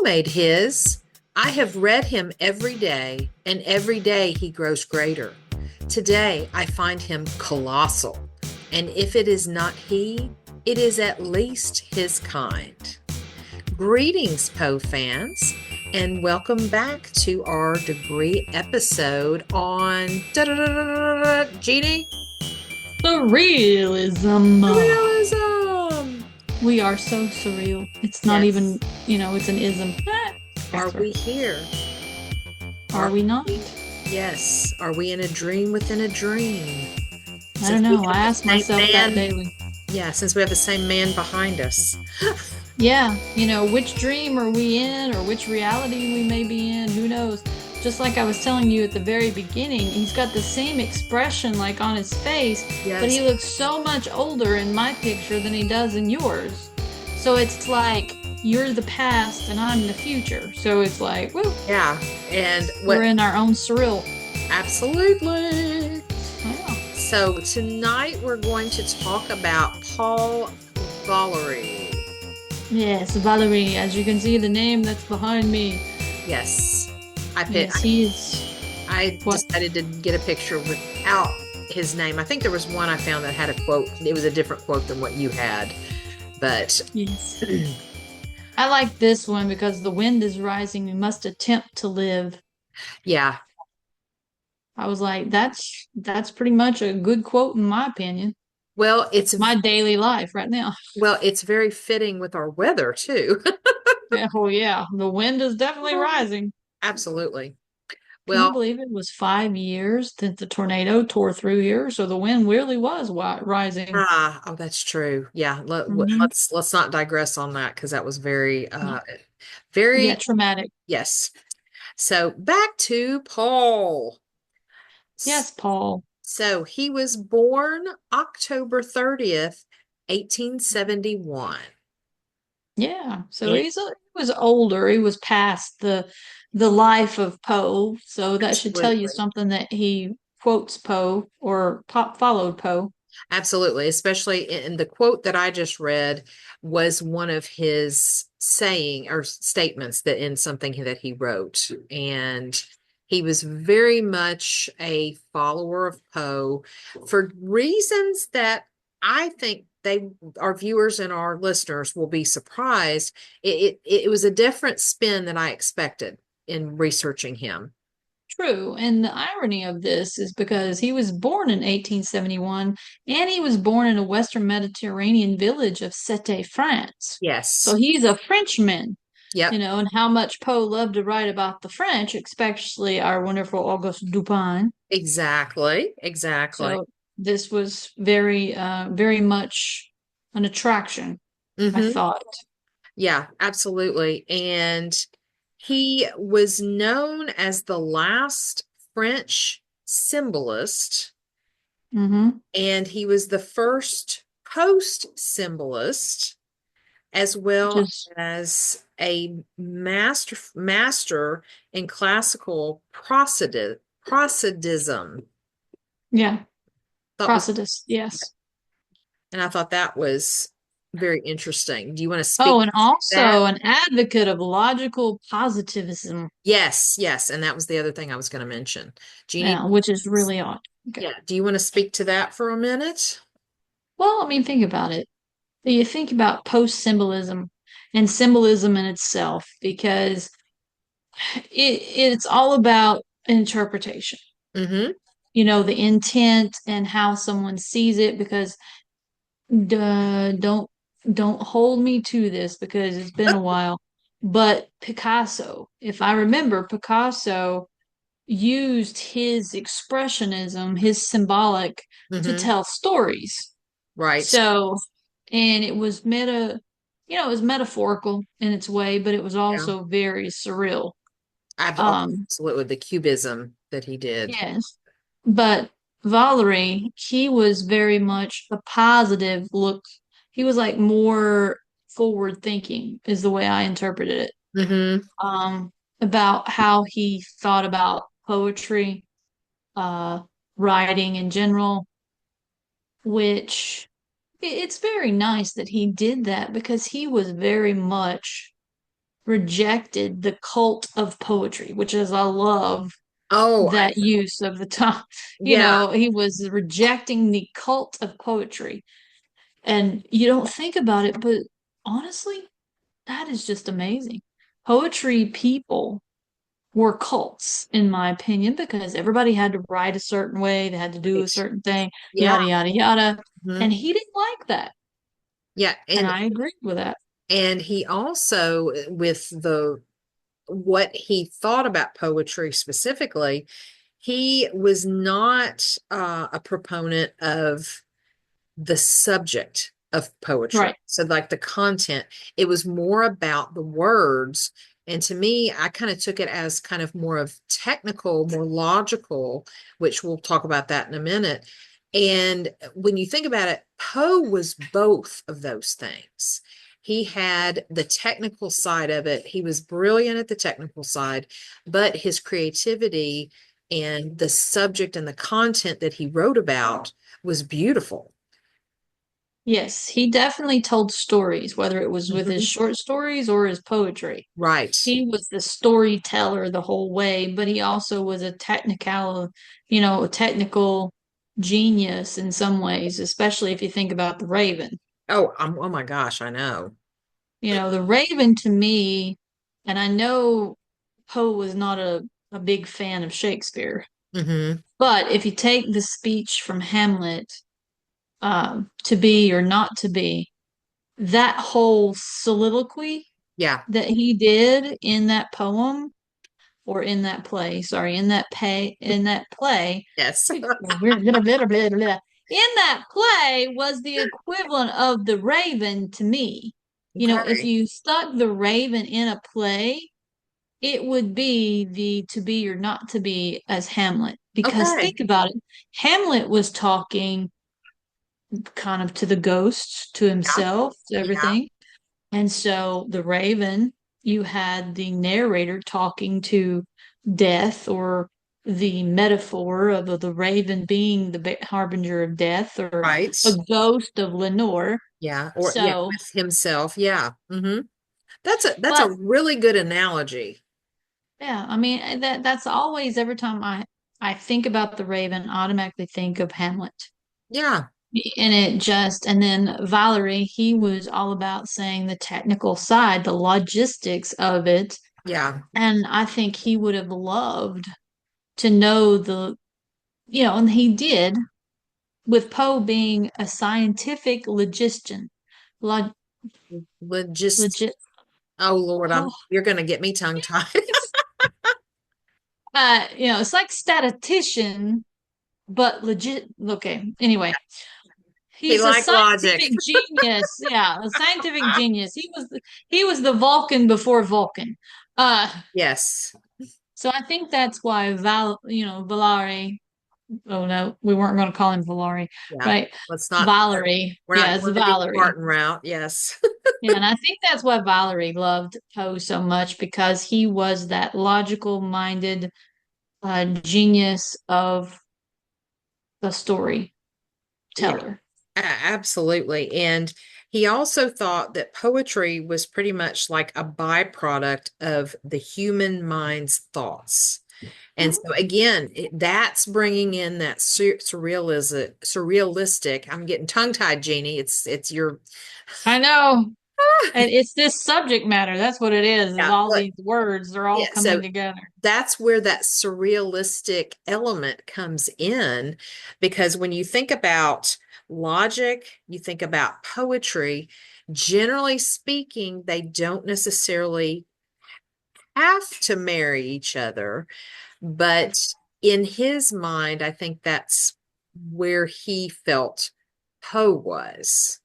made his. I have read him every day, and every day he grows greater. Today I find him colossal, and if it is not he, it is at least his kind. Greetings, Poe fans, and welcome back to our degree episode on Jeanie? Surrealism. Surrealism! We are so surreal. It's not Yes. even, it's an ism. Are we here? Are we not? Yes. Are we in a dream within a dream? I don't Since we know. I have the ask same myself that man, daily. yeah, since we have the same man behind us. Yeah, which dream are we in or which reality we may be in? Who knows? Just like I was telling you at the very beginning, he's got the same expression like on his face, but Yes. he looks so much older in my picture than he does in yours. So it's like you're the past and I'm the future. So it's like, woo, Yeah. And we're what? in our own surreal. Absolutely. Yeah. So tonight we're going to talk about Paul Valery. Yes, Valery, as you can see the name that's behind me. Yes. I picked. Yes, he is I what? decided to get a picture without his name. I think there was one I found that had a quote. It was a different quote than what you had, but Yes. I like this one because the wind is rising. We must attempt to live. yeah. I was like, that's pretty much a good quote in my opinion. Well, it's My daily life right now. it's very fitting with our weather too. Oh yeah, the wind is definitely rising. Absolutely. Can you Well, believe it was 5 years since the tornado tore through here? So the wind really was rising. oh, that's true. Yeah, Hmm. let's not digress on that because that was very Yeah, very traumatic. yes. So back to Paul. Yes, Paul. So he was born October 30th, 1871. Yeah, so And he was older. He was past the life of Poe, so that should tell you absolutely. something that he quotes Poe or followed Poe. Absolutely, especially in the quote that I just read was one of his saying or statements that in something that he wrote. And he was very much a follower of Poe for reasons that I think our viewers and our listeners will be surprised. It was a different spin than I expected in researching him. True, and the irony of this is because he was born in 1871 and he was born in a Western Mediterranean village of Sète, France. So Yes. he's a Frenchman, Yep. and how much Poe loved to write about the French, especially our wonderful Auguste Dupin. Exactly. Exactly. So this was very much an attraction, I Hmm. thought. Yeah, absolutely. And he was known as the last French symbolist, Hmm. and he was the first post symbolist, as well Just as a master in classical prosodism. yeah, Thought was, Procedus, yes. and I thought that was very interesting. Do you want to speak Oh, to and that? also an advocate of logical positivism, Yes, yes, and that was the other thing I was going to mention. Jeannie, yeah, which is really odd. Okay. yeah, do you want to speak to that for a minute? Well, I mean, think about it. You think about post symbolism and symbolism in itself because it's all about interpretation. Mm-hmm. The intent and how someone sees it because Duh, don't hold me to this because it's been a while. But Picasso, if I remember, Picasso used his expressionism, his symbolic, to Mm-hmm. tell stories. Right. So, and it was it was metaphorical in its way, but it was Yeah. also very surreal. Oh, Um, absolutely. The cubism that he did. yes. But Valery, he was very much a positive look. He was like more forward thinking, is the way I interpreted it. Mm-hmm. Um, about how he thought about poetry, uh, writing in general, which it's very nice that he did that because he was very much rejected the cult of poetry, which is, I love Oh, that use of the time. yeah. He was rejecting the cult of poetry. And you don't think about it, but honestly, that is just amazing. Poetry people were cults, in my opinion, because everybody had to write a certain way, they had to do a Right. certain thing, Yeah. yada, yada, yada. And Mhm. he didn't like that. Yeah. And I agreed with that. And he also, with the what he thought about poetry specifically, he was not a proponent of the subject of poetry. Right. So, like the content, it was more about the words. And to me, I kind of took it as kind of more of technical, more logical, which we'll talk about that in a minute. And when you think about it, Poe was both of those things. He had the technical side of it. He was brilliant at the technical side, but his creativity and the subject and the content that he wrote about was beautiful. Yes, he definitely told stories, whether it was with his Mhm. short stories or his poetry. Right. He was the storyteller the whole way, but he also was a technical genius in some ways, especially if you think about the Raven. Oh my gosh, I know. The Raven to me, and I know Poe was not a big fan of Shakespeare, Hmm. but if you take the speech from Hamlet, to be or not to be, that whole soliloquy Yeah. that he did in that poem or in that play, sorry, in that play, Yes. in that play was the equivalent of the Raven to me. If Okay. you stuck the Raven in a play, it would be the to be or not to be as Hamlet. Because Okay. think about it, Hamlet was talking kind of to the ghosts, to Yeah. himself, to Yeah. everything. And so the Raven, you had the narrator talking to death, or the metaphor of the Raven being the harbinger of death, or Right. a ghost of Lenore. Yeah. Or yeah, So, with himself. Yeah. That's a but really good analogy. yeah, I mean that's always every time I think about the Raven, I automatically think of Hamlet. Yeah. And then Valery, he was all about saying the technical side, the logistics of it. Yeah. And I think he would have loved to know and he did, with Poe being a scientific logician. Log, Just legit, oh Lord, oh, you're gonna get me tongue tied. it's like statistician, but legit. Okay, anyway, He he's a liked logic. scientific genius. Yeah, a scientific genius. He was the Vulcan before Vulcan. Uh, Yes. so I think that's why Valari. Oh no, we weren't going to call him Valari, Yeah. right? Let's not Valerie. we're Yeah, not it's going the Dean Valerie. Martin route. Yes. Yeah, and I think that's why Valerie loved Poe so much, because he was that logical minded genius of the Yeah. storyteller. Absolutely. And he also thought that poetry was pretty much like a byproduct of the human mind's thoughts. And so again, that's bringing in that surrealistic. I'm getting tongue-tied, Jeannie. It's your I know. And it's this subject matter. That's what it is yeah, all look, these words, they're all yeah. coming So together. that's where that surrealistic element comes in, because when you think about logic, you think about poetry, generally speaking, they don't necessarily have to marry each other. But in his mind, I think that's where he felt Poe was.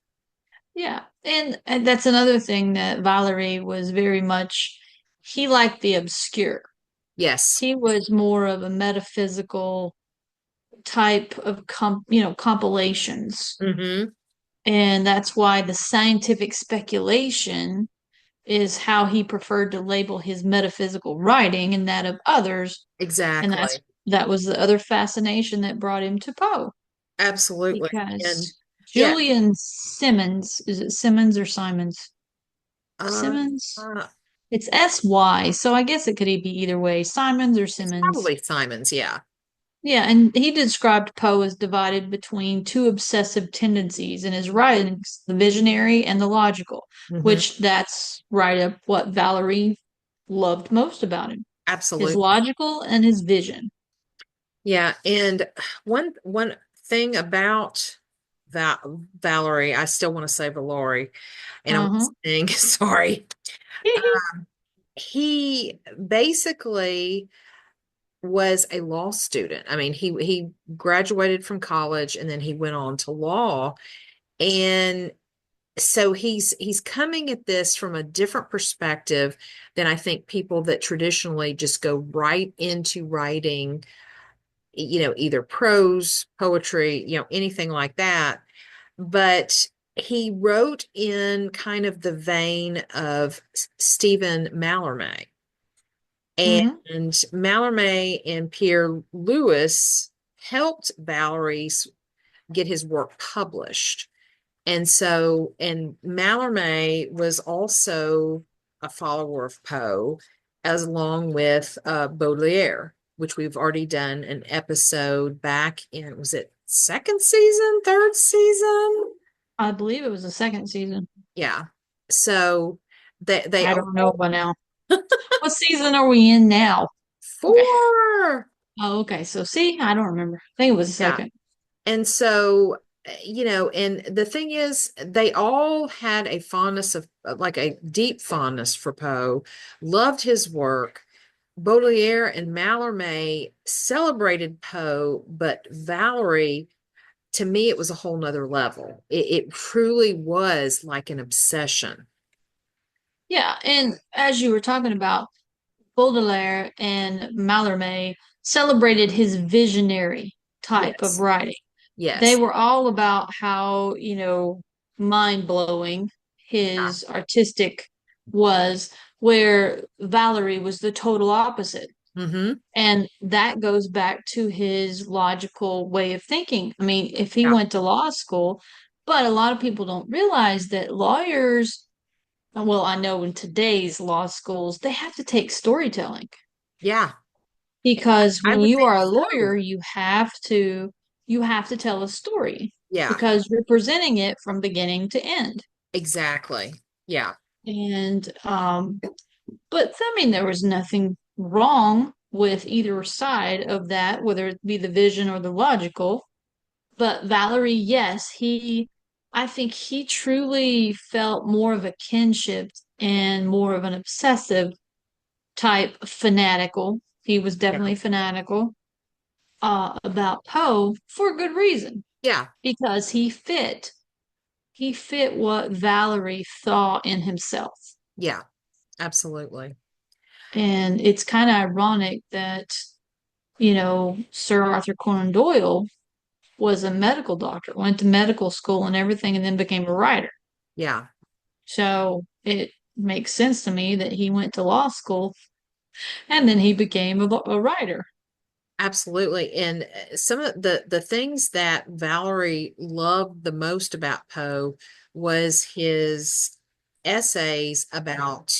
Yeah. And that's another thing that Valerie was very much, he liked the obscure. Yes. He was more of a metaphysical type of compilations. Hmm. And that's why the scientific speculation is how he preferred to label his metaphysical writing and that of others. And Exactly. that was the other fascination that brought him to Poe. Absolutely. And Because yeah, Julian Simmons, is it Simmons or Simons? uh, Simmons? It's S-Y, so I guess it could be either way, Simons or It's Simmons. probably Simon's, yeah. Yeah, and he described Poe as divided between two obsessive tendencies in his writings, the visionary and the logical, Hmm. which that's right up what Valerie loved most about him, his Absolutely. logical and his vision. Yeah, and one thing about Valerie, I still want to say Valerie, and I'm Uh-huh. saying sorry. He basically was a law student. I mean, he graduated from college and then he went on to law. And so he's coming at this from a different perspective than I think people that traditionally just go right into writing, either prose, poetry, anything like that. But he wrote in kind of the vein of Stephen Mallarmé. Mm-hmm. And Mallarmé and Pierre Lewis helped Valery get his work published. And Mallarmé was also a follower of Poe, as along with Baudelaire, which we've already done an episode back in, was it second season, third season? I believe it was the second season. Yeah. So they I don't know all by now. What season are we in now? Okay. four. Oh, okay. So see, I don't remember. I think it was the Yeah. second. And so, and the thing is, they all had a fondness of, like a deep fondness for Poe, loved his work. Baudelaire and Mallarmé celebrated Poe, but Valerie, to me, it was a whole nother level. It truly was like an obsession. Yeah, and as you were talking about, Baudelaire and Mallarmé celebrated his visionary type of Yes, writing. They yes, were all about how, mind-blowing yeah. his artistic was, where Valerie was the total opposite. Mm-hmm. And that goes back to his logical way of thinking. I mean, if he Yeah, went to law school, but a lot of people don't realize that lawyers, well, I know in today's law schools, they have to take storytelling yeah. because I when would you think are a so. lawyer, you have to tell a story Yeah, because you're presenting it from beginning to end. exactly. Yeah, And but I mean, there was nothing wrong with either side of that, whether it be the vision or the logical. But Valerie, yes, I think he truly felt more of a kinship and more of an obsessive type fanatical. He was yeah, definitely fanatical about Poe for good reason yeah, because he fit what Valerie thought in himself. yeah, absolutely. And it's kind of ironic that, Sir Arthur Conan Doyle was a medical doctor, went to medical school and everything, and then became a writer. Yeah, So it makes sense to me that he went to law school and then he became a writer. absolutely. And some of the things that Valerie loved the most about Poe was his essays about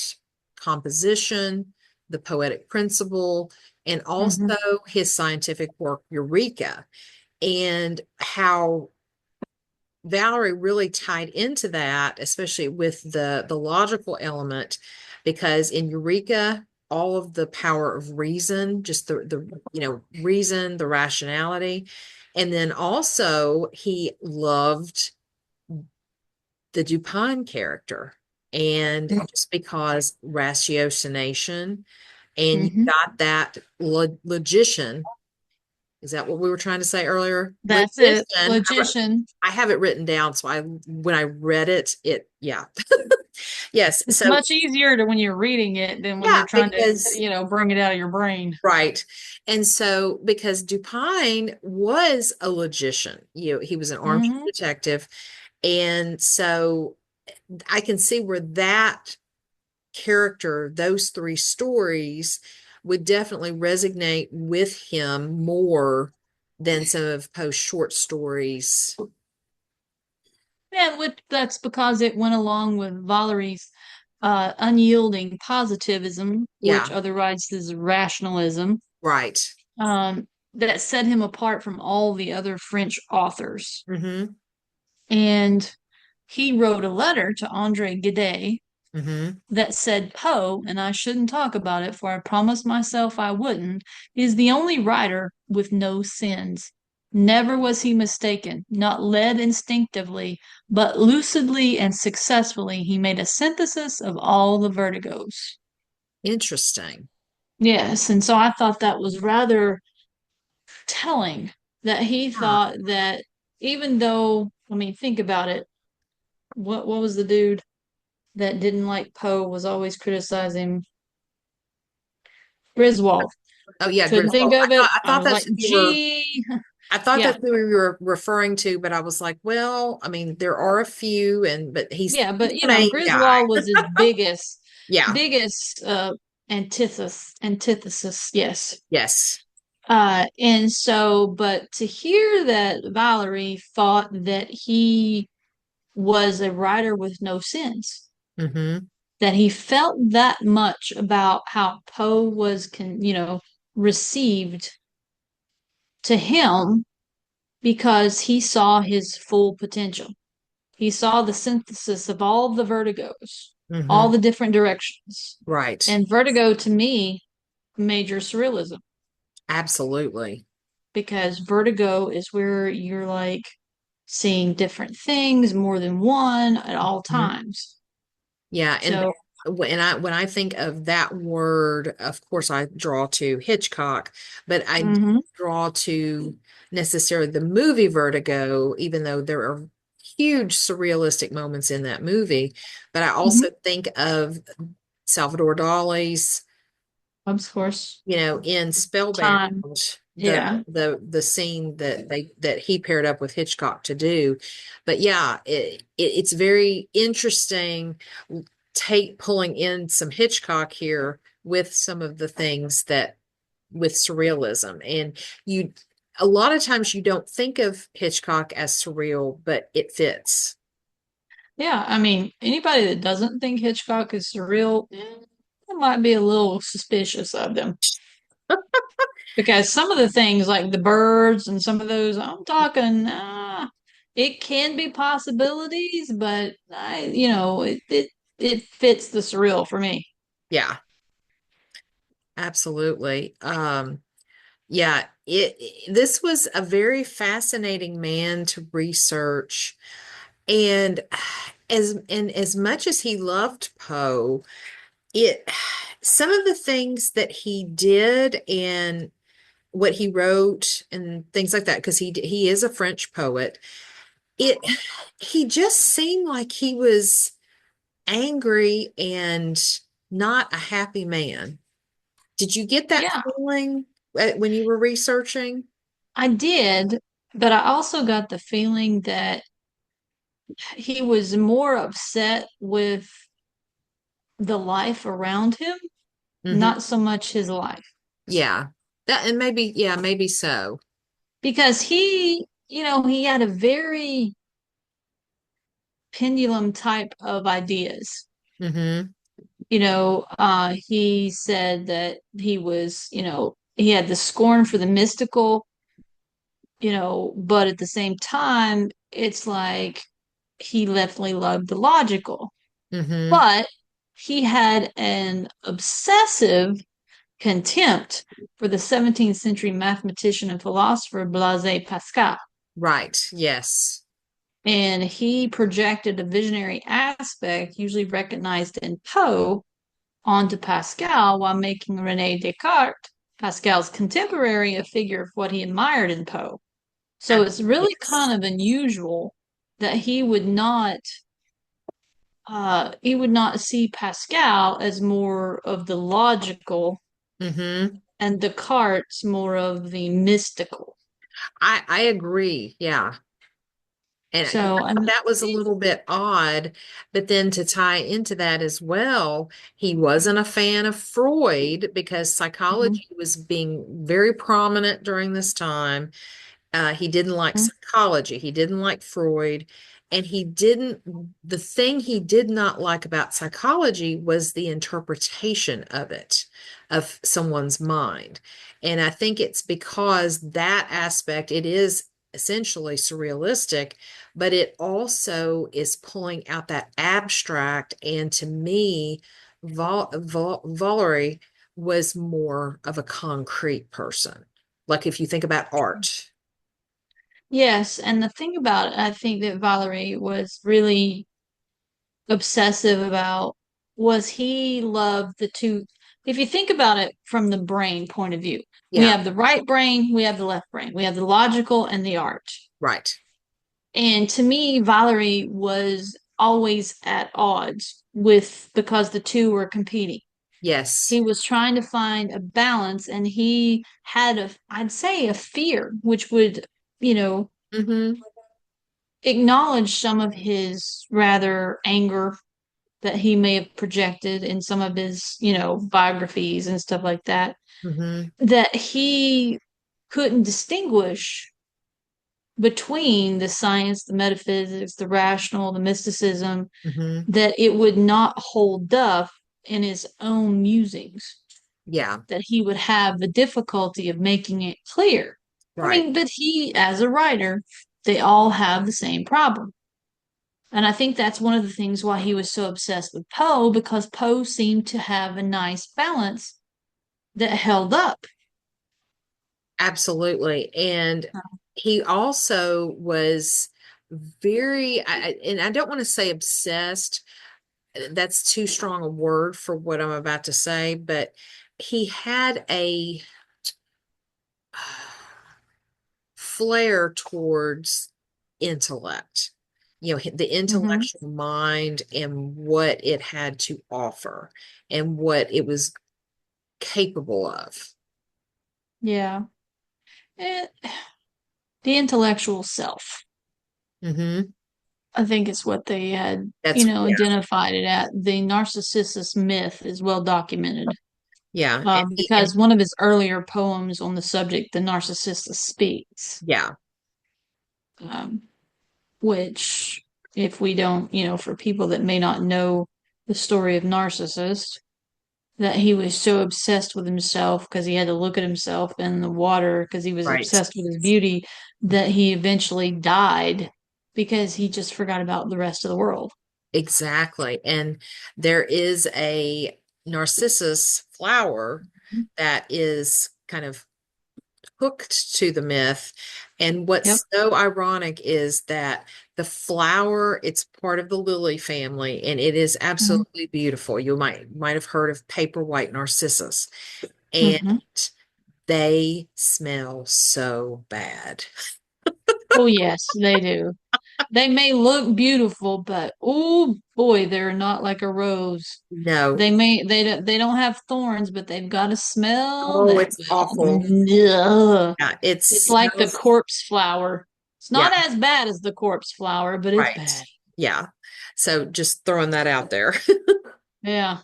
composition, the poetic principle, and Hmm. also his scientific work, Eureka, and how Valerie really tied into that, especially with the logical element, because in Eureka, all of the power of reason, just the reason, the rationality, and then also he loved the Dupin character, and just because ratiocination, and you Hmm. got that logician. Is that what we were trying to say earlier? That's Logician. it. Logician. I have it written down, so when I read it, yeah. Yes. It's So much easier to when you're reading it than when yeah, you're trying to, because bring it out of your brain. right. And so because Dupin was a logician, he was an armed Hmm. detective. And so I can see where that character, those three stories would definitely resonate with him more than some of Poe's short stories. Yeah, that's because it went along with Valerie's. unyielding positivism, which Yeah. otherwise is rationalism, Right. that set him apart from all the other French authors. Mm-hmm. And he wrote a letter to Andre Gide Mm-hmm. that said Poe, and I shouldn't talk about it, for I promised myself I wouldn't, is the only writer with no sins. Never was he mistaken, not led instinctively, but lucidly and successfully he made a synthesis of all the vertigos. Interesting. Yes, and so I thought that was rather telling that he Huh. thought that even though, I mean, think about it. What was the dude that didn't like Poe was always criticizing Griswold? Oh yeah, Couldn't think Griswold. of it. I I thought was that's like, who you were. gee, I thought yeah, that's who we were referring to, but I was like, well, I mean, there are a few, and but yeah, he's but the main guy. Griswold was his Yeah. biggest antithesis, yes. Yes. And so, but to hear that Valerie thought that he was a writer with no sins, Mm-hmm. that he felt that much about how Poe was received to him because he saw his full potential. He saw the synthesis of all the vertigos, all Mm-hmm. the different directions. Right. And vertigo to me, major surrealism, Absolutely. because vertigo is where you're like seeing different things, more than one at all Mhm. times. Yeah, and So, when I think of that word, of course I draw to Hitchcock, but I don't mhm, draw to necessarily the movie Vertigo, even though there are huge surrealistic moments in that movie. But I mhm, also think of Salvador Dali's, of course, in Spellbound, time. the Yeah. the scene that he paired up with Hitchcock to do. But yeah, it's very interesting take pulling in some Hitchcock here with some of the things that with surrealism. And you a lot of times you don't think of Hitchcock as surreal, but it fits. Yeah, I mean, anybody that doesn't think Hitchcock is surreal, I might be a little suspicious of them. Because some of the things, like the birds and some of those, I'm talking, it can be possibilities, but it fits the surreal for me. Yeah, absolutely. Yeah, this was a very fascinating man to research. And as much as he loved Poe, it some of the things that he did and what he wrote and things like that, because he is a French poet, it he just seemed like he was angry and not a happy man. Did you get that Yeah, feeling when you were researching? I did, but I also got the feeling that he was more upset with the life around him, Hmm. not so much his life. Yeah. That and maybe, yeah, maybe so. Because he had a very pendulum type of ideas. Hmm. He said that he had the scorn for the mystical, but at the same time, it's like he definitely loved the logical. Hmm. But he had an obsessive contempt for the 17th century mathematician and philosopher Blaise Pascal. Right. Yes. And he projected a visionary aspect, usually recognized in Poe, onto Pascal while making Rene Descartes, Pascal's contemporary, a figure of what he admired in Poe. So it's really Yes. kind of unusual that he would not see Pascal as more of the logical Hmm. and Descartes more of the mystical. I agree. Yeah. And I So thought I'm that was a little bit odd, but then to tie into that as well, he wasn't a fan of Freud because mhm, psychology was being very prominent during this time. He didn't like mhm. psychology. He didn't like Freud. And the thing he did not like about psychology was the interpretation of it, of someone's mind. And I think it's because that aspect, it is essentially surrealistic, but it also is pulling out that abstract. And to me, Valery was more of a concrete person. Like if you think about art. Yes, and the thing about it, I think that Valerie was really obsessive about was he loved the two. If you think about it from the brain point of view, we Yeah, have the right brain, we have the left brain, we have the logical and the art. right. And to me, Valerie was always at odds with because the two were competing. Yes. He was trying to find a balance and he had I'd say a fear, which would, you know, Mm-hmm. acknowledge some of his rather anger that he may have projected in some of his, biographies and stuff like that, Mm-hmm. that he couldn't distinguish between the science, the metaphysics, the rational, the mysticism, Mm-hmm. that it would not hold up in his own musings, Yeah, that he would have the difficulty of making it clear. I right. mean, but he, as a writer, they all have the same problem. And I think that's one of the things why he was so obsessed with Poe, because Poe seemed to have a nice balance that held up. Absolutely. And he also was and I don't want to say obsessed. That's too strong a word for what I'm about to say, but he had a flair towards intellect, the Mm-hmm. intellectual mind and what it had to offer and what it was capable of. Yeah. Eh, the intellectual self, Hmm. I think is what they had, Yeah, identified it at. The Narcissus myth is well documented. yeah, and Because one of his earlier poems on the subject, The Narcissus Speaks, yeah, um, which, if we don't, for people that may not know the story of Narcissus, that he was so obsessed with himself because he had to look at himself in the water because he was right. obsessed with his beauty that he eventually died because he just forgot about the rest of the world. Exactly. And there is a narcissus flower that is kind of hooked to the myth. And Yep. what's so ironic is that the flower, it's part of the lily family, and it is Hmm. absolutely beautiful. You might have heard of paper white narcissus, and Hmm. they smell so bad. Oh, yes, they do. They may look beautiful, but oh boy, they're not like a rose. No. They don't have thorns, but they've got a smell Oh, that it's awful. ugh. Yeah, it It's like the smells. corpse flower. It's Yeah, not as bad as the corpse flower, but it's right. bad. Yeah. So just throwing that out there. Yeah.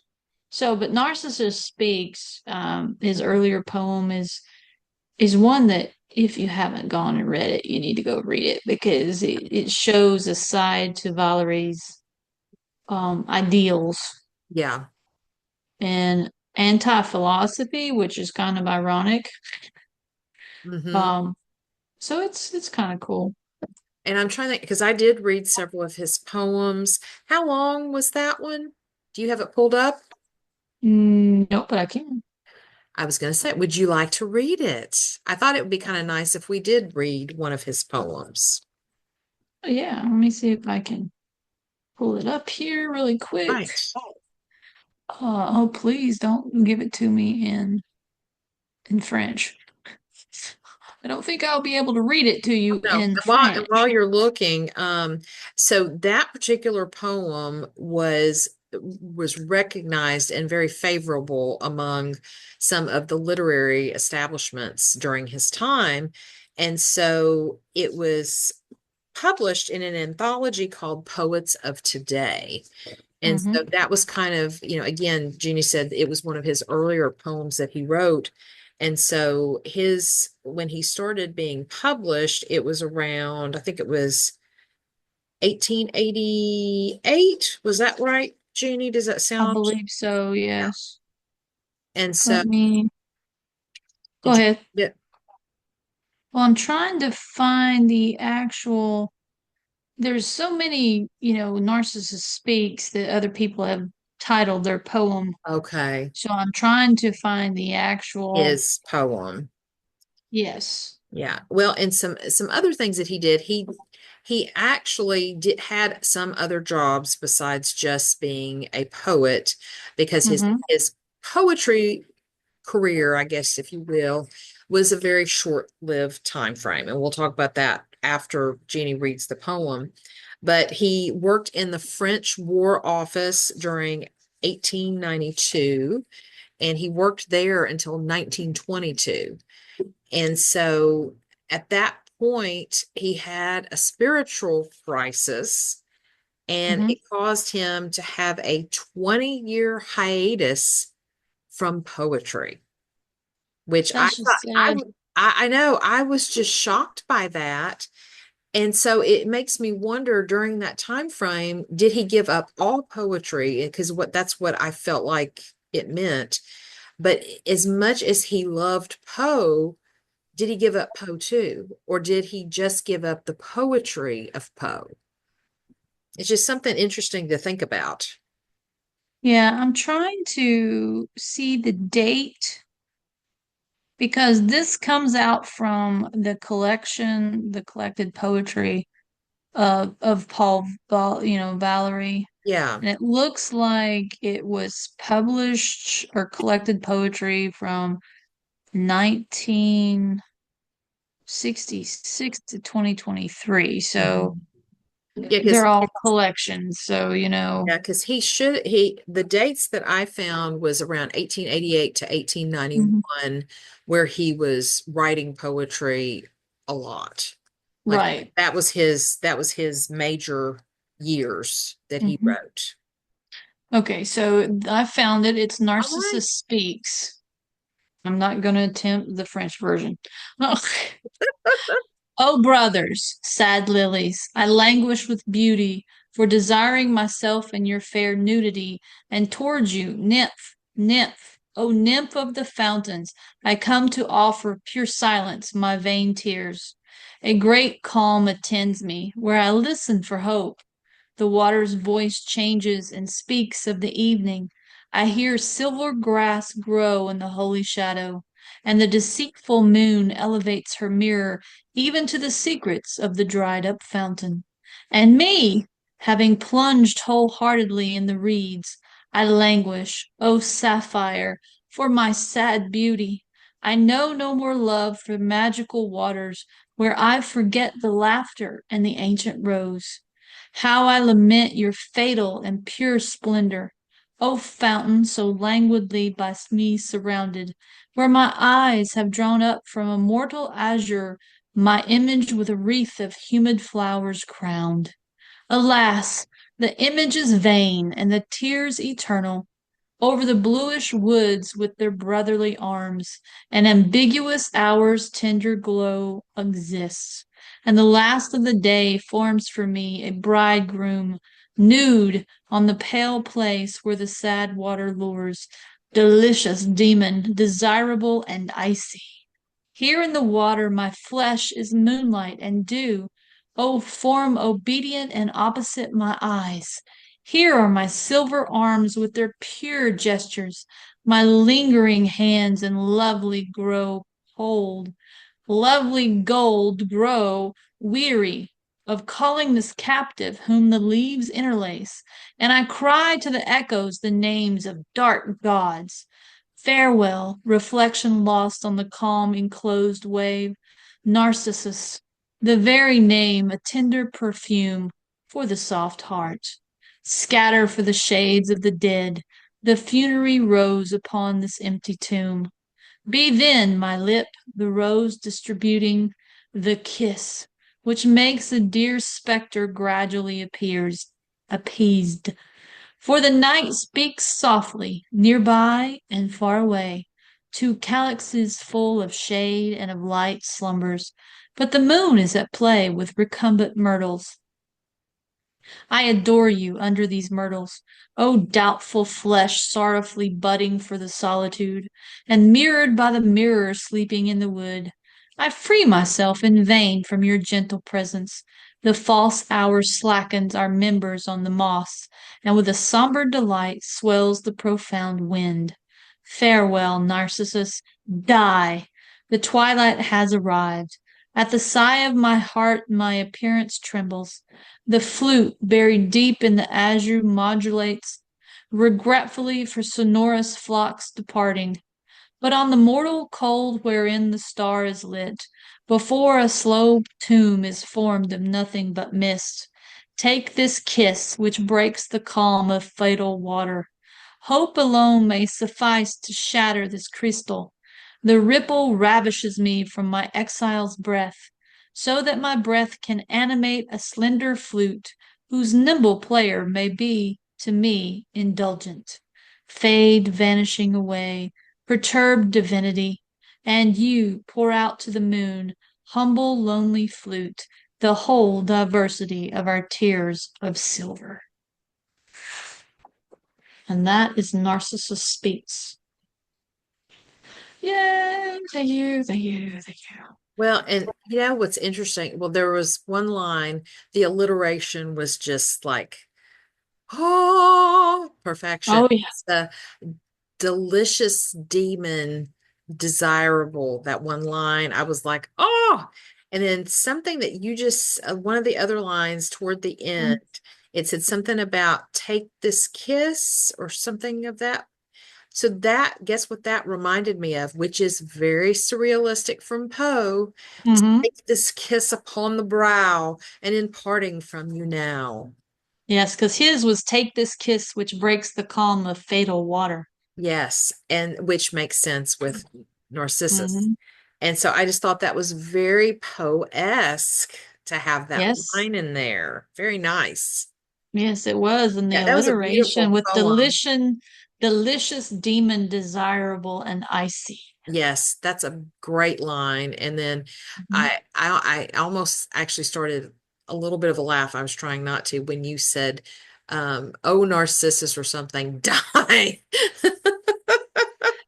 So, but Narcissus Speaks, his earlier poem is one that if you haven't gone and read it, you need to go read it because it shows a side to Valerie's ideals Yeah. and anti-philosophy, which is kind of ironic. Hmm. Um, so it's kind of cool. And I'm trying to, because I did read several of his poems. How long was that one? Do you have it pulled up? Nope, but I can. I was going to say, would you like to read it? I thought it would be kind of nice if we did read one of his poems. Yeah, let me see if I can pull it up here really quick. Right. Oh, please don't give it to me in French. I don't think I'll be able to read it to you No, in and while French. you're looking, so that particular poem was recognized and very favorable among some of the literary establishments during his time. And so it was published in an anthology called Poets of Today. And Hmm. so that was kind of, again, Jeannie said it was one of his earlier poems that he wrote. And so when he started being published, it was around, I think it was 1888. Was that right, Jeannie? Does that I sound? believe so, Yeah. yes. And so, Let me go did you ahead. get Well, I'm trying to find the actual. There's so many, Narcissus Speaks that other people have titled their poem. okay? So I'm trying to find the actual. His poem. Yes. Yeah. Well, and some other things that he did, he actually did had some other jobs besides just being a poet because Mm-hmm. his poetry career, I guess if you will, was a very short-lived time frame. And we'll talk about that after Jeannie reads the poem. But he worked in the French War Office during 1892 and he worked there until 1922. And so at that point, he had a spiritual crisis, and Mm-hmm. it caused him to have a 20-year hiatus from poetry, which I That's thought just sad. I know I was just shocked by that. And so it makes me wonder during that time frame, did he give up all poetry? Because that's what I felt like it meant. But as much as he loved Poe, did he give up Poe too? Or did he just give up the poetry of Poe? It's just something interesting to think about. Yeah, I'm trying to see the date because this comes out from the collection, the collected poetry of Valery. Yeah. And it looks like it was published or collected poetry from 1966 to 2023. So Mhm. Yeah, they're because all collections. So, yeah, because the dates that I found was around 1888 to Mhm. 1891, where he was writing poetry a lot. Like Right. that was his major years that he Mhm. wrote. Okay, so I found it. It's All right. Narcissus Speaks. I'm not going to attempt the French version. Oh, brothers, sad lilies, I languish with beauty, for desiring myself in your fair nudity, and towards you, nymph, nymph, O nymph of the fountains, I come to offer pure silence my vain tears. A great calm attends me, where I listen for hope. The water's voice changes and speaks of the evening. I hear silver grass grow in the holy shadow, and the deceitful moon elevates her mirror even to the secrets of the dried up fountain. And me, having plunged wholeheartedly in the reeds, I languish, O sapphire, for my sad beauty. I know no more love for magical waters where I forget the laughter and the ancient rose. How I lament your fatal and pure splendor, O fountain so languidly by me surrounded, where my eyes have drawn up from immortal azure my image with a wreath of humid flowers crowned. Alas, the image is vain and the tears eternal. Over the bluish woods with their brotherly arms, an ambiguous hour's tender glow exists, and the last of the day forms for me a bridegroom, nude on the pale place where the sad water lures, delicious demon, desirable and icy. Here in the water my flesh is moonlight and dew. O form obedient and opposite my eyes. Here are my silver arms with their pure gestures, my lingering hands and lovely grow cold, lovely gold grow weary of calling this captive whom the leaves interlace, and I cry to the echoes the names of dark gods. Farewell, reflection lost on the calm enclosed wave. Narcissus, the very name, a tender perfume for the soft heart. Scatter for the shades of the dead the funerary rose upon this empty tomb. Be then my lip, the rose distributing the kiss, which makes a dear spectre gradually appeased. For the night speaks softly, nearby and far away, two calyxes full of shade and of light slumbers, but the moon is at play with recumbent myrtles. I adore you under these myrtles, O doubtful flesh sorrowfully budding for the solitude, and mirrored by the mirror sleeping in the wood. I free myself in vain from your gentle presence. The false hour slackens our members on the moss, and with a sombre delight swells the profound wind. Farewell, Narcissus, die! The twilight has arrived. At the sigh of my heart, my appearance trembles. The flute, buried deep in the azure, modulates regretfully for sonorous flocks departing. But on the mortal cold wherein the star is lit, before a slow tomb is formed of nothing but mist, take this kiss which breaks the calm of fatal water. Hope alone may suffice to shatter this crystal. The ripple ravishes me from my exile's breath, so that my breath can animate a slender flute, whose nimble player may be to me indulgent. Fade vanishing away, perturbed divinity, and you pour out to the moon, humble lonely flute, the whole diversity of our tears of silver. And that is Narcissus Speaks. Yay! Thank you, thank you, thank you. Well, and you know what's interesting? Well, there was one line, the alliteration was just like, oh, perfection. Oh yeah. It's the delicious demon, desirable, that one line. I was like, oh, and then something that you just, one of the other lines toward the end, it said something about take this kiss or something of that. So that, guess what that reminded me of, which is very surrealistic from Poe. Mm-hmm. Take this kiss upon the brow and in parting from you now. Yes, because his was take this kiss which breaks the calm of fatal water. Yes, and which makes sense with Narcissus. Mm-hmm. And so I just thought that was very Poe-esque to have that Yes. line in there. Very nice. Yes, it was in the Yeah, that was a alliteration beautiful with poem. delicious demon desirable and icy. Yes, that's a great line. And then Mhm. I almost actually started a little bit of a laugh. I was trying not to when you said, oh, Narcissus or something, die.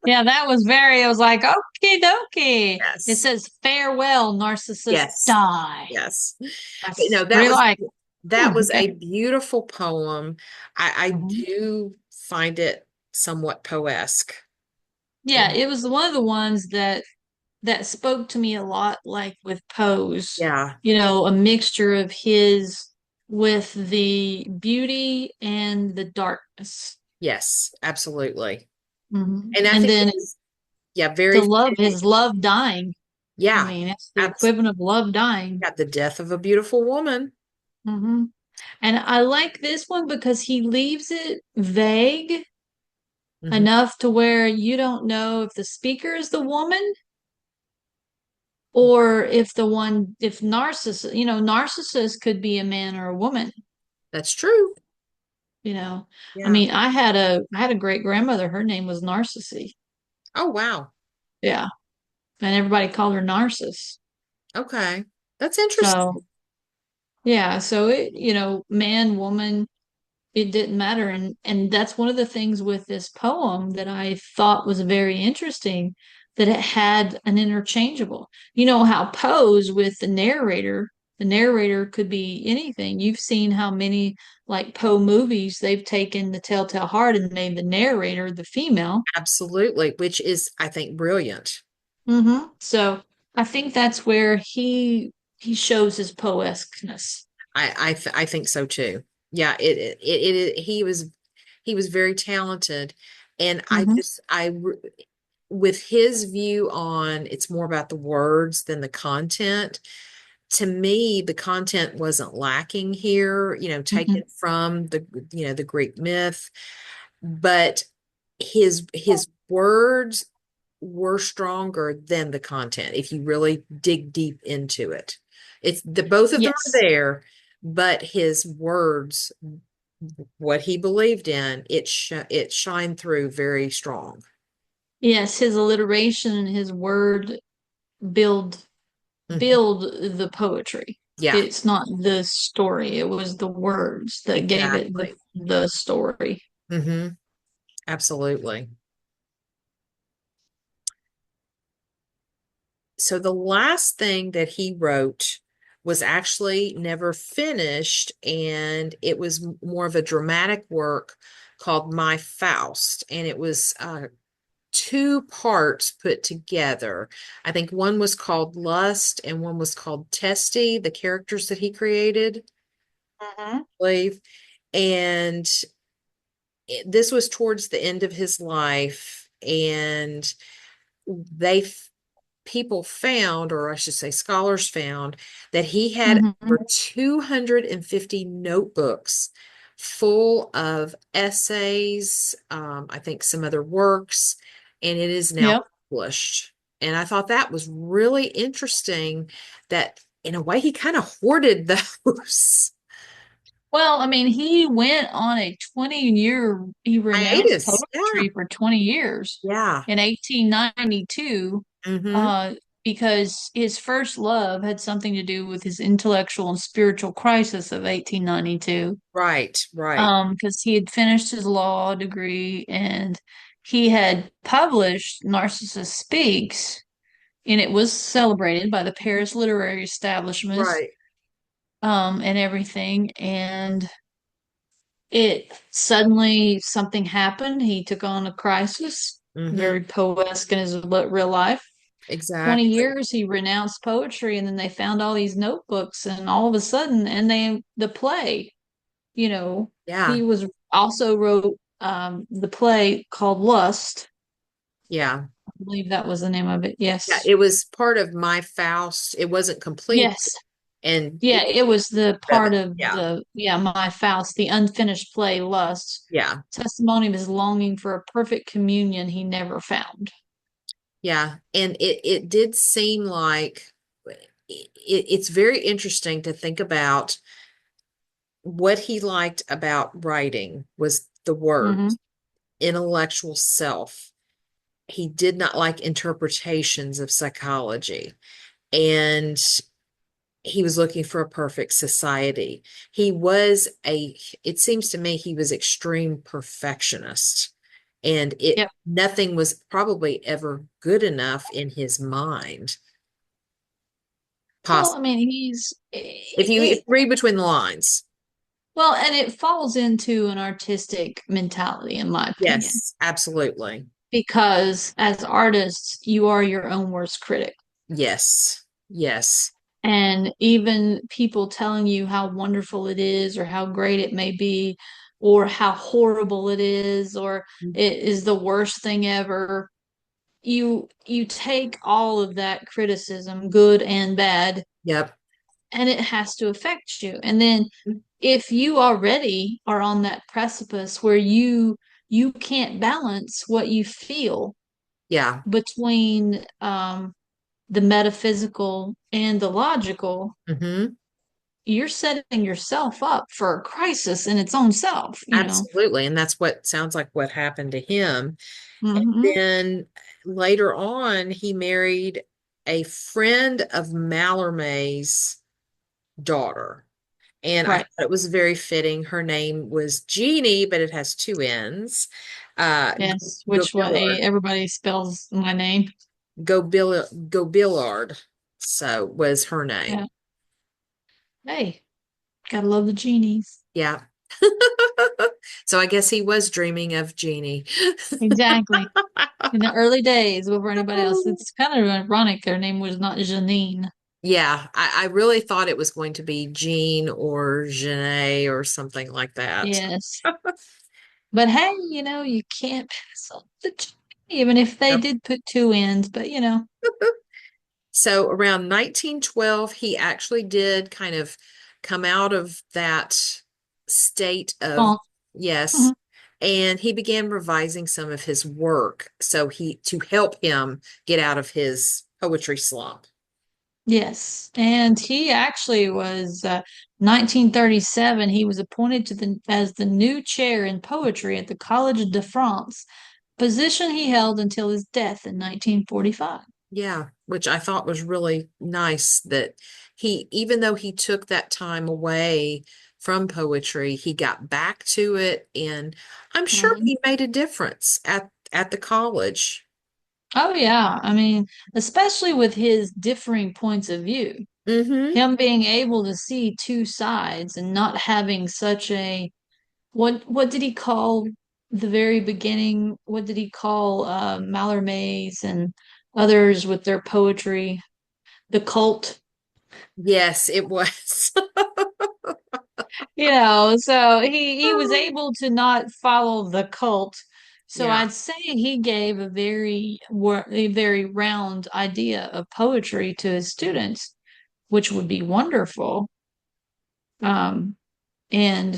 Yeah, that was very, it was like, okie dokie. It Yes. says, farewell, Narcissus, Yes. die. Yes. But no, That's pretty like, that was okay. a beautiful poem. I Mhm. do find it somewhat poesque. Yeah, And it was one of the ones that spoke to me a lot, like with Poe's, yeah, a mixture of his with the beauty and the darkness. yes, absolutely. And I And think it then was, yeah, very his fitting. love dying. I Yeah, mean, it's the abs equivalent of love dying. got the death of a beautiful woman. hmm And I like this one because he leaves it vague Mhm. enough to where you don't know if the speaker is the woman or if narcissist could be a man or a woman. That's true. You know, I Yeah. mean, I had a great grandmother. Her name was Narcissi. Oh, wow. Yeah, and everybody called her Narcissus. Okay. That's interesting. So yeah, so man, woman, it didn't matter, and that's one of the things with this poem that I thought was very interesting, that it had an interchangeable. You know how Poe's with the narrator could be anything. You've seen how many like Poe movies they've taken the Telltale Heart and made the narrator the female. Absolutely, which is, I think, brilliant. So I think that's where he shows his Poe-esqueness. I think so too. Yeah, he was very talented, and hmm with his view on it's more about the words than the content. To me, the content wasn't lacking here, taken hmm from the Greek myth, but his words were stronger than the content if you really dig deep into it. It's the both of them are Yes. there, but his words, what he believed in, it shined through very strong. Yes, his alliteration and his word build Mhm. build the poetry. Yeah, It's not the story. It was the words that gave it exactly. the story. Mm-hmm. Absolutely. So the last thing that he wrote was actually never finished, and it was more of a dramatic work called My Faust, and it was two parts put together. I think one was called Lust and one was called Testy, the characters that he created, Hmm. I believe. And this was towards the end of his life, and they people found, or I should say, scholars found, that he had Hmm. over 250 notebooks full of essays, I think some other works, and it is now Yep. published. And I thought that was really interesting that in a way he kind of hoarded those Well, I mean, he went on a 20-year, he renounced hiatus. Yeah. poetry for 20 years Yeah. in 1892, Mm-hmm. uh, because his first love had something to do with his intellectual and spiritual crisis of 1892. Right. Right. Because he had finished his law degree and he had published Narcissus Speaks, and it was celebrated by the Paris literary establishments, Right. and everything. And it suddenly something happened. He took on a crisis, Mm-hmm. very poetic in his real life. 20 Exactly. years he renounced poetry, and then they found all these notebooks, and all of a sudden, and they the play, you know, Yeah. he was also wrote the play called Lust. Yeah. I believe that was the name of it. Yeah, Yes. it was part of my Faust. It wasn't complete, Yes. and Yeah, it it was the of it. part of Yeah, my Faust, the unfinished play Lust, yeah, testimony of his longing for a perfect communion he never found. yeah. And it did seem like it's very interesting to think about what he liked about writing was the word Hmm. intellectual self. He did not like interpretations of psychology, and he was looking for a perfect society. He was it seems to me he was extreme perfectionist. And it Yep. nothing was probably ever good enough in his mind. Well, I Possibly. mean, he's If you it, read between the lines. well, and it falls into an artistic mentality, in my opinion, Yes, absolutely. because as artists, you are your own worst critic. Yes. Yes. And even people telling you how wonderful it is, or how great it may be, or how horrible it is, or it is the worst thing ever, you take all of that criticism, good and bad, Yep. and it has to affect you. And then if you already are on that precipice where you can't balance what you feel Yeah. between the metaphysical and the logical, Hmm. you're setting yourself up for a crisis in its own self, you know. Absolutely. And that's what sounds like what happened to him. And Hmm. then later on, he married a friend of Mallarmé's daughter. And I thought Right. it was very fitting. Her name was Jeanie, but it has two N's. Yes, which way Gobillard. everybody spells my name. Gobillard. So was her Yeah. name. Hey, gotta love the genies. Yeah. So I guess he was dreaming of Jeanie. Exactly. In the early days before anybody else. It's kind of ironic her name was not Janine. Yeah, I really thought it was going to be Jean or Janae or something like that. Yes. But hey, you can't pass up the J, even if they Yep. did put two ends, but So around 1912, he actually did kind of come out of that state of, well, yes, mhm. and he began revising some of his work so he to help him get out of his poetry slump. Yes. And he actually was 1937, he was appointed to the as the new chair in poetry at the College de France, position he held until his death in 1945. Yeah, which I thought was really nice that he, even though he took that time away from poetry, he got back to it, and I'm sure Mhm. he made a difference at the college. Oh yeah, I mean, especially with his differing points of view, Mm-hmm. him being able to see two sides and not having such a what did he call the very beginning? What did he call Mallarmé's and others with their poetry? The cult, Yes, it was. so he was able to not follow the cult. So Yeah, I'd say he gave a very round idea of poetry to his students, which would be wonderful. Um, and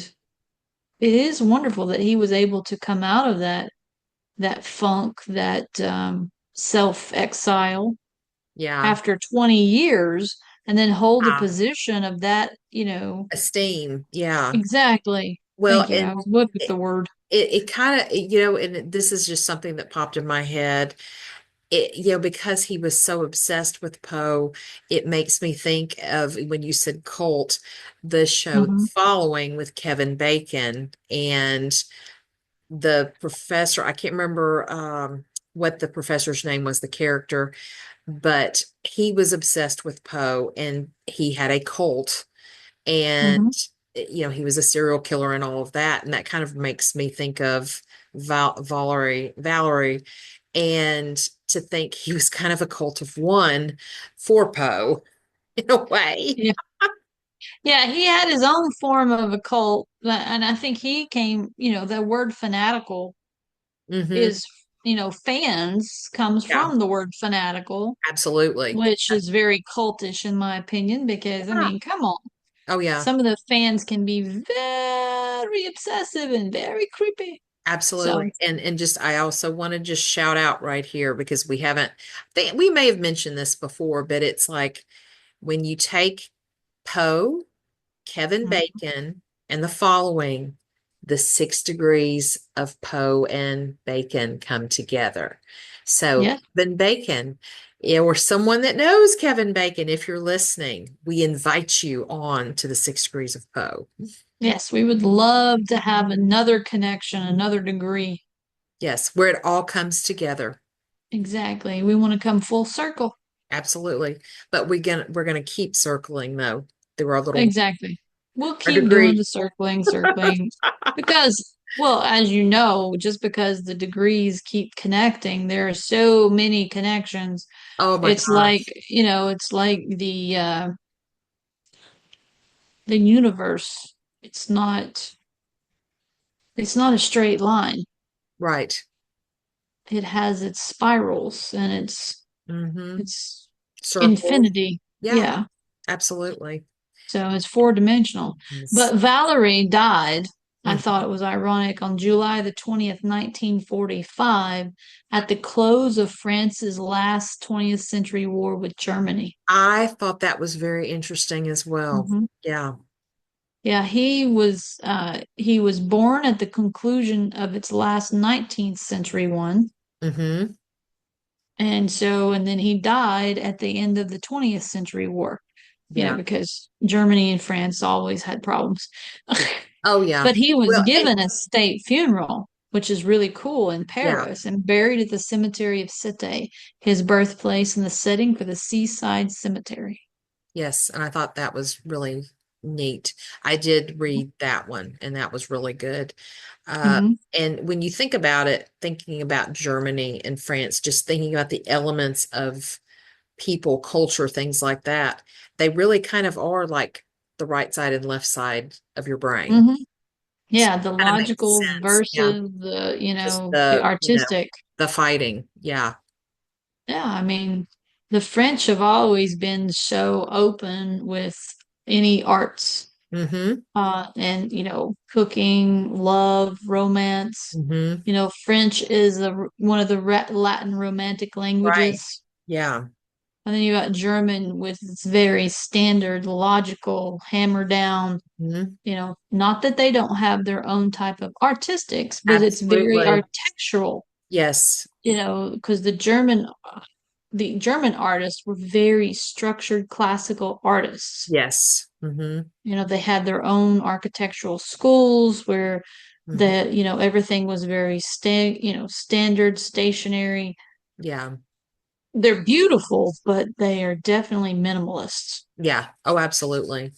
it is wonderful that he was able to come out of that funk, that self-exile yeah. after 20 years and then hold a Ah, position of that. esteem. Yeah. Exactly. Well, Thank you. I and was looking at it the word. it kind of, and this is just something that popped in my head. Because he was so obsessed with Poe, it makes me think of when you said cult, the show The Hmm. Following with Kevin Bacon and the professor. I can't remember what the professor's name was, the character, but he was obsessed with Poe and he had a cult, and Hmm. he was a serial killer and all of that, and that kind of makes me think of Valery, and to think he was kind of a cult of one for Poe in a way. Yeah. Yeah, he had his own form of a cult, and I think he came, the word fanatical Hmm. is, fans comes Yeah, from the word fanatical, absolutely. which is very cultish in my opinion, because I Yeah. mean, come on. Oh yeah, Some of the fans can be very obsessive and very creepy. So, absolutely. And just I also want to just shout out right here because we may have mentioned this before, but it's like when you take Poe, Kevin mhm. Bacon, and the following, the 6 degrees of Poe and Bacon come together. So, Yeah. Kevin Bacon, or someone that knows Kevin Bacon, if you're listening, we invite you on to the 6 degrees of Poe. Yes, we would love to have another connection, another degree. Yes, where it all comes together. Exactly. We want to come full circle. Absolutely. But we're gonna keep circling though through Exactly. We'll our keep doing degree. the circling, because, well, as you know, just because the degrees keep connecting, there are so many connections. Oh my It's like, gosh. it's like the universe. It's not it's not a straight line. Right. It has its spirals and Mm-hmm. it's Circles. infinity. Yeah, Yeah. absolutely. So it's four dimensional. Yes. But Valerie died, I thought Mhm. it was ironic, on July the 20th, 1945, at the close of France's last 20th century war with Germany. I thought that was very interesting as well. Hmm. Yeah. Yeah, he was born at the conclusion of its last 19th century one. Mm-hmm. And then he died at the end of the 20th century war, Yeah. because Germany and France always had problems. Oh yeah. But he was Well, and given a state funeral, which is really cool, in yeah, Paris, and buried at the cemetery of Cité, his birthplace and the setting for the seaside cemetery. yes. And I thought that was really neat. I did read that one, and that was really good. Uh, Hmm. and when you think about it, thinking about Germany and France, just thinking about the elements of people, culture, things like that, they really kind of are like the right side and left side of your brain. Hmm. So Yeah, the it kind of makes logical sense. Yeah. versus Just the artistic. the fighting. Yeah. Yeah, I mean, the French have always been so open with any arts, Mm-hmm. and cooking, love, romance. Mm-hmm. French is one of the Latin romantic Right. languages. Yeah. And then you got German with its very standard, logical, hammer down. Hmm. Not that they don't have their own type of artistics, but it's very Absolutely. architectural. Yes. Because the German the German artists were very structured classical artists. Yes. Mm-hmm. They had their own architectural schools where Mm-hmm. everything was very standard, stationary. Yeah. They're beautiful, but they are definitely minimalists. Yeah. Oh, absolutely.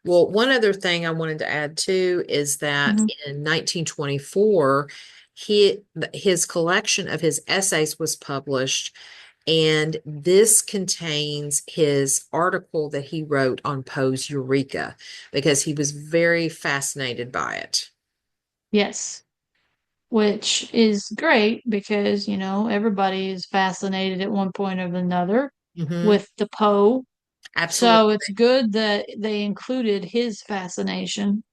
Well, one other thing I wanted to add too is that Mhm. in 1924, his collection of his essays was published, and this contains his article that he wrote on Poe's Eureka because he was very fascinated by it. Yes, which is great because, everybody is fascinated at one point or another Hmm. with the Poe. So Absolutely. it's good that they included his fascination.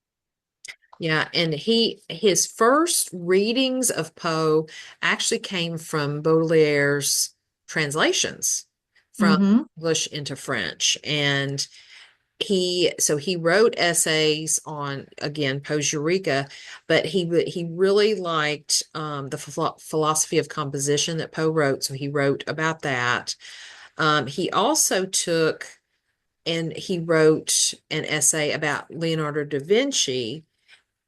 Yeah, and his first readings of Poe actually came from Baudelaire's translations from Hmm. English into French. And he wrote essays on, again, Poe's Eureka, but he really liked the philosophy of composition that Poe wrote, so he wrote about that. He also took and he wrote an essay about Leonardo da Vinci,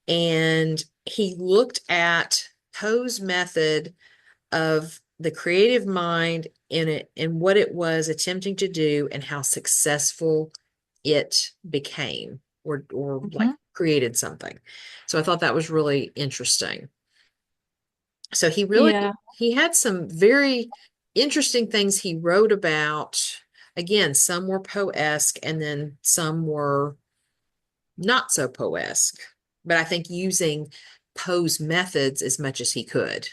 and he looked at Poe's method of the creative mind in it and what it was attempting to do and how successful it became or like Hmm. created something. So I thought that was really interesting. So Yeah. he had some very interesting things he wrote about. Again, some were Poe-esque and then some were not so Poe-esque, but I think using Poe's methods as much as he could.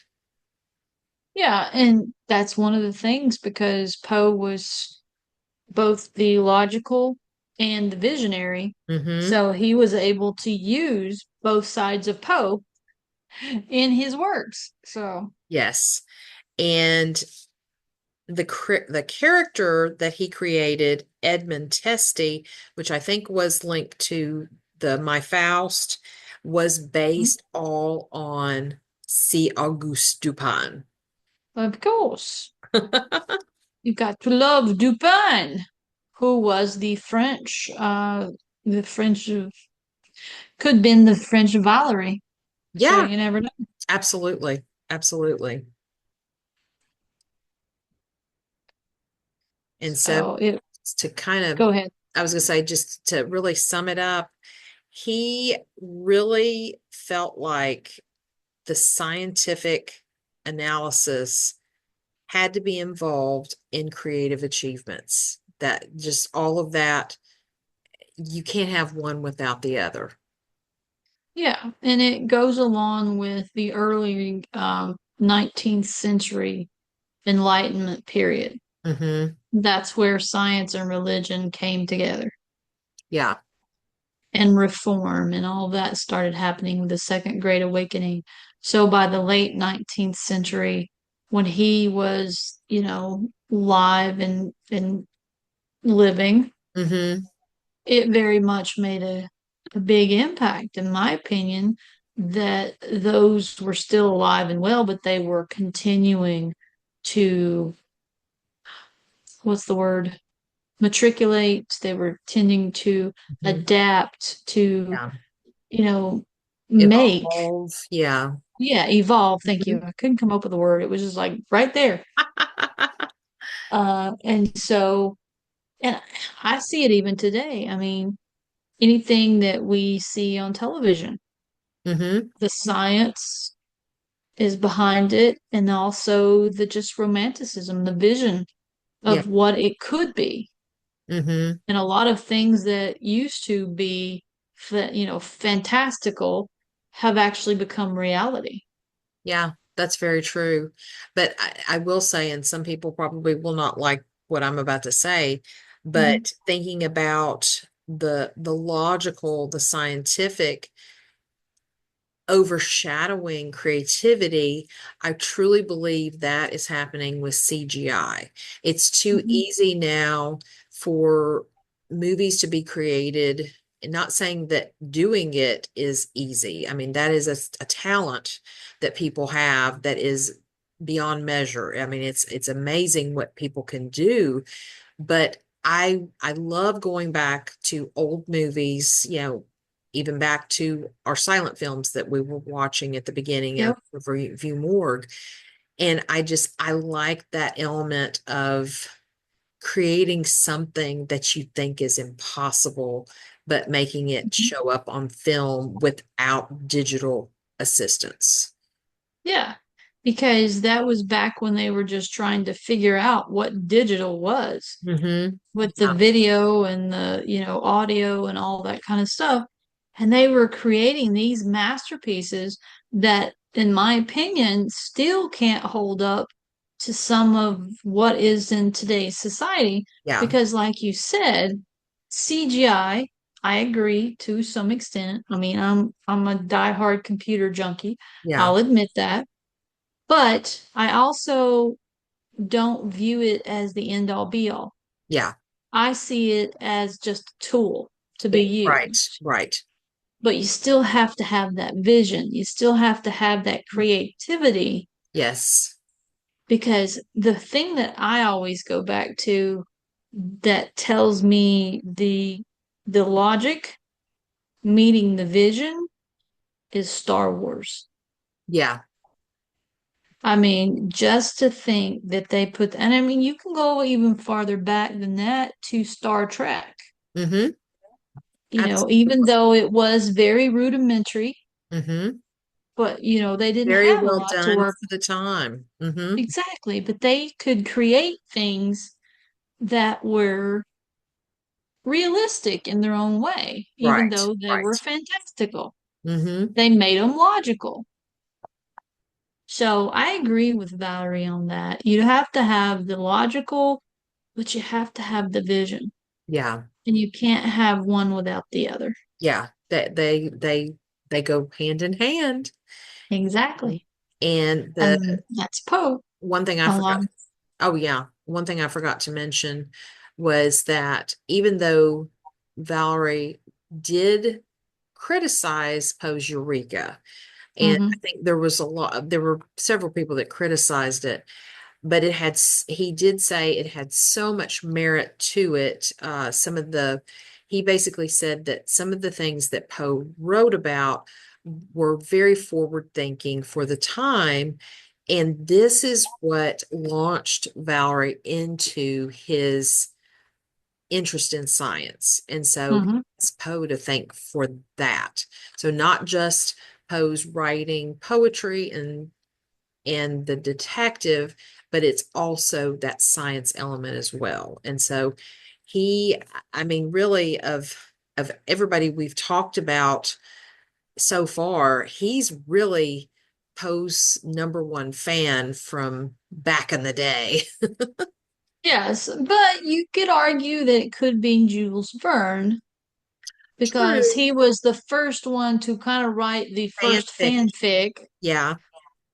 Yeah, and that's one of the things because Poe was both the logical and the visionary. Hmm. So he was able to use both sides of Poe in his works. So, Yes. And the character that he created, Edmund Testy, which I think was linked to the My Faust, was based all on C. Auguste Dupin. of course, you got to love Dupin, who was the French, could have been the French Valery. So Yeah, you never know. absolutely. Absolutely. And so So it, to kind of, go ahead. I was going to say, just to really sum it up, he really felt like the scientific analysis had to be involved in creative achievements. That just all of that, you can't have one without the other. Yeah, and it goes along with the early 19th century Enlightenment period. Hmm. That's where science and religion came together, Yeah. and reform and all that started happening with the Second Great Awakening. So by the late 19th century, when he was, live and living, Hmm. it very much made a big impact, in my opinion, that those were still alive and well, but they were continuing to, what's the word? Matriculate. They were tending to Hmm. adapt to, Yeah. you know, make, Evolve. Yeah. yeah, evolve. Thank you. Mhm. I couldn't come up with a word. It was just like right there. And so, and I see it even today. I mean, anything that we see on television, Hmm. the science is behind it, and also the just romanticism, the vision Yeah. of what it could be. Hmm. And a lot of things that used to be, fantastical have actually become reality. Yeah, that's very true. But I will say, and some people probably will not like what I'm about to say, Mhm. but thinking about the logical, the scientific overshadowing creativity, I truly believe that is happening with CGI. It's too Mhm. easy now for movies to be created. And not saying that doing it is easy. I mean, that is a talent that people have that is beyond measure. I mean, it's amazing what people can do, but I love going back to old movies, even back to our silent films that we were watching at the beginning of Yep. Review Morgue. And I like that element of creating something that you think is impossible, but making it Mhm. show up on film without digital assistance. Yeah. Because that was back when they were just trying to figure out what digital was Mm-hmm. with the Yeah. video and the, audio and all that kind of stuff. And they were creating these masterpieces that, in my opinion, still can't hold up to some of what is in today's society. Yeah. Because, like you said, CGI, I agree to some extent. I mean, I'm a diehard computer junkie. Yeah. I'll admit that. But I also don't view it as the end all be all. Yeah. I see it as just a tool to be Yeah. Right. used. Right. But you still have to have that vision. You still have to have that creativity Yes. because the thing that I always go back to that tells me the logic meeting the vision is Star Wars. Yeah. I mean, just to think that they put, and I mean, you can go even farther back than that to Star Trek. Mm-hmm. Even Absolutely. though it was very rudimentary, Mm-hmm. but they didn't Very have a well lot to done work for the time. Mm-hmm. exactly, but they could create things that were realistic in their own way, even Right. though they were Right. fantastical. Mm-hmm. They made them logical. So I agree with Valerie on that. You have to have the logical, but you have to have the vision, Yeah. and you can't have one without the other. Yeah. They go hand in hand. Exactly. And the And that's Poe one thing I forgot, along. oh yeah, one thing I forgot to mention was that even though Valerie did criticize Poe's Eureka, and I Hmm. think there were several people that criticized it, but he did say it had so much merit to it. He basically said that some of the things that Poe wrote about were very forward thinking for the time. And this is what launched Valery into his interest in science. And so Hmm. it's Poe to thank for that. So not just Poe's writing poetry and the detective, but it's also that science element as well. And so he, I mean, really of everybody we've talked about so far, he's really Poe's number one fan from back in the day. Yes, but you could argue that it could be Jules Verne because True. he was the first one to kind of write the first Fanfic. fanfic Yeah,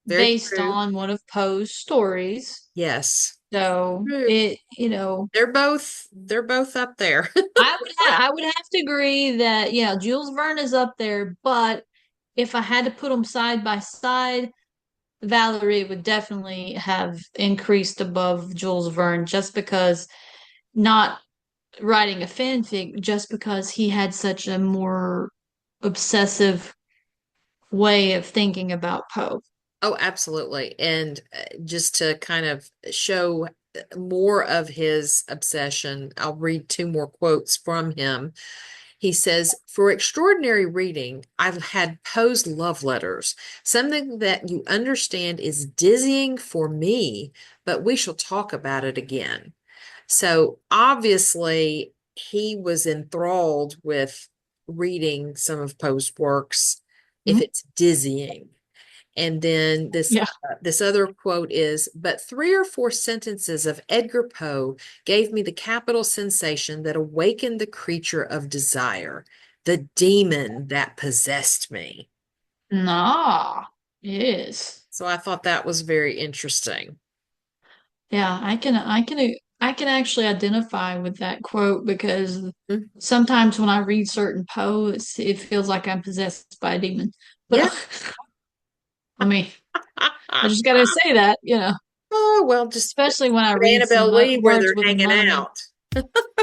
very based true. on one of Poe's stories. Yes. So True. They're both up there. I would have to agree that yeah, Jules Verne is up there, but if I had to put them side by side, Valerie would definitely have increased above Jules Verne just because not writing a fanfic, just because he had such a more obsessive way of thinking about Poe. Oh, absolutely. And just to kind of show more of his obsession, I'll read two more quotes from him. He says, "For extraordinary reading, I've had Poe's love letters. Something that you understand is dizzying for me, but we shall talk about it again." So obviously, he was enthralled with reading some of Poe's works if Mhm. it's dizzying. And then Yeah. this other quote is, "But 3 or 4 sentences of Edgar Poe gave me the capital sensation that awakened the creature of desire, the demon that possessed me." Nah. Yes. So I thought that was very interesting. Yeah, I can actually identify with that quote because Mm, sometimes when I read certain poets, it feels like I'm possessed by a demon. But yeah. I mean, I just gotta say that, you know, Oh, well, just especially when I read some Annabelle Lee where words they're with a hanging mononym. out.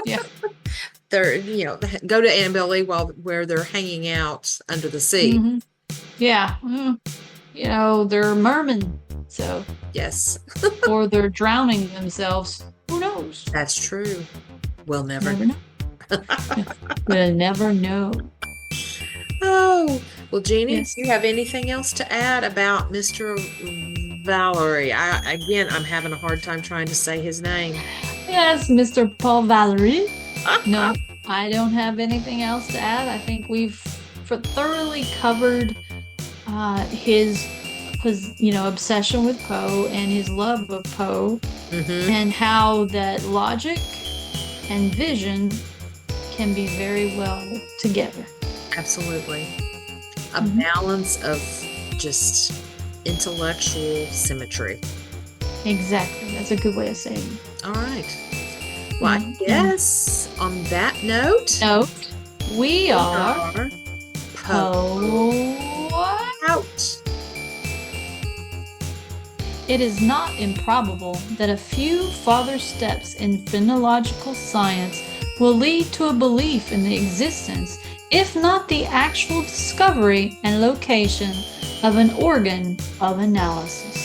Yeah. They're, go to Annabelle Lee while where they're hanging out under the sea. Hmm. Yeah. You know, they're mermen, so, Yes, or they're drowning themselves. Who knows? that's true. We'll never Never know. know. We'll never know. Oh, well, Jeannie, do Yes. you have anything else to add about Mr. Valery? I'm having a hard time trying to say his name. Yes, Mr. Paul Valery. No, I don't have anything else to add. I think we've thoroughly covered his obsession with Poe and his love of Poe, Mm-hmm. and how that logic and vision can be very well together. Absolutely. A Hmm. balance of just intellectual symmetry. Exactly. That's a good way of saying it. All right. Well, I Yeah. And guess on that note, note, we we are are Poe. out. It is not improbable that a few farther steps in phrenological science will lead to a belief in the existence, if not the actual discovery and location, of an organ of analysis.